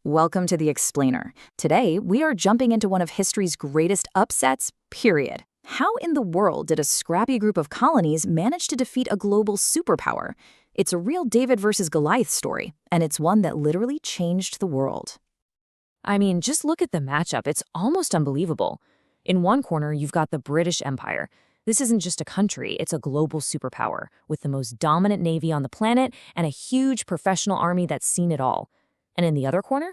Welcome to The Explainer. Today, we are jumping into one of history's greatest upsets, period. How in the world did a scrappy group of colonies manage to defeat a global superpower? It's a real David versus Goliath story, and it's one that literally changed the world. I mean, just look at the matchup. It's almost unbelievable. In one corner, you've got the British Empire. This isn't just a country, it's a global superpower with the most dominant navy on the planet and a huge professional army that's seen it all. And in the other corner?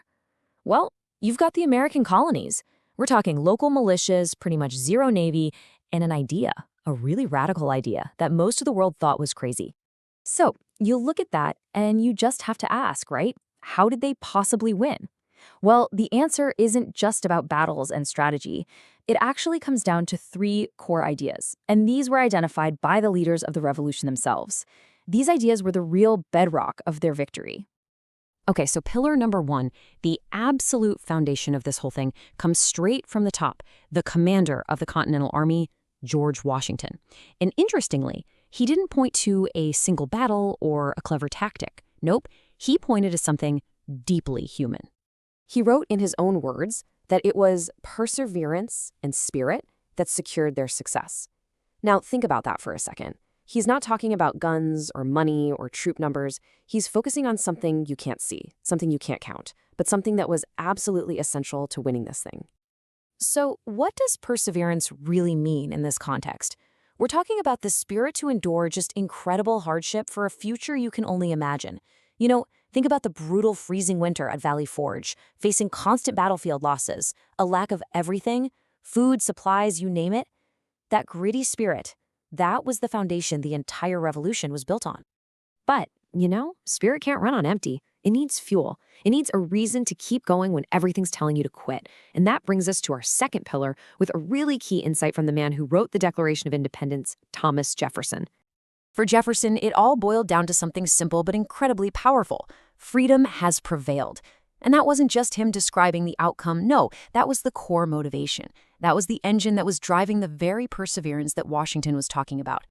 Well, you've got the American colonies. We're talking local militias, pretty much zero navy, and an idea, a really radical idea that most of the world thought was crazy. So, you look at that and you just have to ask, right? How did they possibly win? Well, the answer isn't just about battles and strategy. It actually comes down to three core ideas, and these were identified by the leaders of the revolution themselves. These ideas were the real bedrock of their victory. Okay, so pillar number one, the absolute foundation of this whole thing, comes straight from the top, the commander of the Continental Army, George Washington. And interestingly, he didn't point to a single battle or a clever tactic. Nope, he pointed to something deeply human. He wrote in his own words that it was perseverance and spirit that secured their success. Now, think about that for a second. He's not talking about guns or money or troop numbers. He's focusing on something you can't see, something you can't count, but something that was absolutely essential to winning this thing. So, what does perseverance really mean in this context? We're talking about the spirit to endure just incredible hardship for a future you can only imagine. Think about the brutal freezing winter at Valley Forge, facing constant battlefield losses, a lack of everything, food, supplies, you name it. That gritty spirit, that was the foundation the entire revolution was built on. But, spirit can't run on empty. It needs fuel. It needs a reason to keep going when everything's telling you to quit. And that brings us to our second pillar with a really key insight from the man who wrote the Declaration of Independence, Thomas Jefferson. For Jefferson, it all boiled down to something simple but incredibly powerful. Freedom has prevailed. And that wasn't just him describing the outcome. No, that was the core motivation. That was the engine that was driving the very perseverance that Washington was talking about.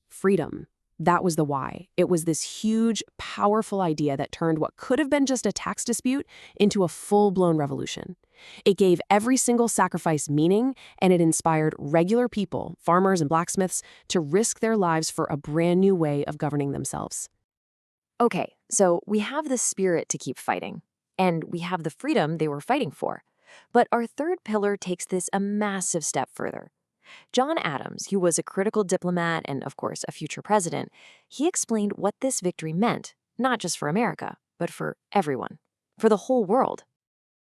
Freedom. That was the why. It was this huge, powerful idea that turned what could have been just a tax dispute into a full-blown revolution. It gave every single sacrifice meaning, and it inspired regular people, farmers and blacksmiths, to risk their lives for a brand new way of governing themselves. Okay, so we have the spirit to keep fighting, and we have the freedom they were fighting for. But our third pillar takes this a massive step further. John Adams, who was a critical diplomat and, of course, a future president, he explained what this victory meant, not just for America, but for everyone, for the whole world.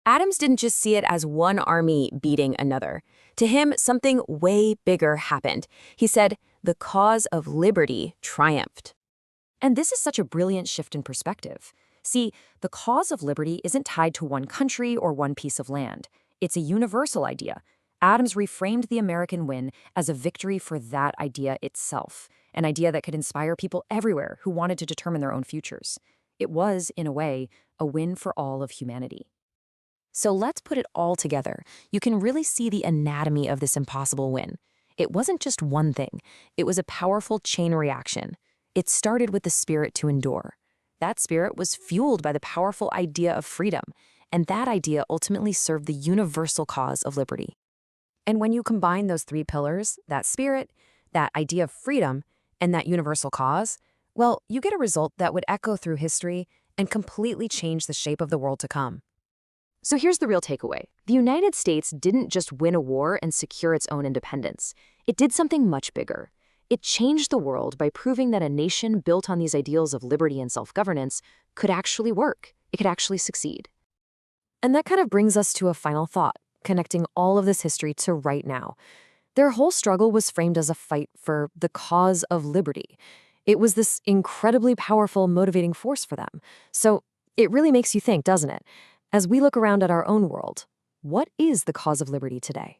Adams didn't just see it as one army beating another. To him, something way bigger happened. He said, the cause of liberty triumphed. And this is such a brilliant shift in perspective. See, the cause of liberty isn't tied to one country or one piece of land. It's a universal idea. Adams reframed the American win as a victory for that idea itself, an idea that could inspire people everywhere who wanted to determine their own futures. It was, in a way, a win for all of humanity. So let's put it all together. You can really see the anatomy of this impossible win. It wasn't just one thing. It was a powerful chain reaction. It started with the spirit to endure. That spirit was fueled by the powerful idea of freedom, and that idea ultimately served the universal cause of liberty. And when you combine those three pillars, that spirit, that idea of freedom, and that universal cause, well, you get a result that would echo through history and completely change the shape of the world to come. So here's the real takeaway. The United States didn't just win a war and secure its own independence. It did something much bigger. It changed the world by proving that a nation built on these ideals of liberty and self-governance could actually work. It could actually succeed. And that kind of brings us to a final thought, connecting all of this history to right now. Their whole struggle was framed as a fight for the cause of liberty. It was this incredibly powerful, motivating force for them. So it really makes you think, doesn't it? As we look around at our own world, what is the cause of liberty today?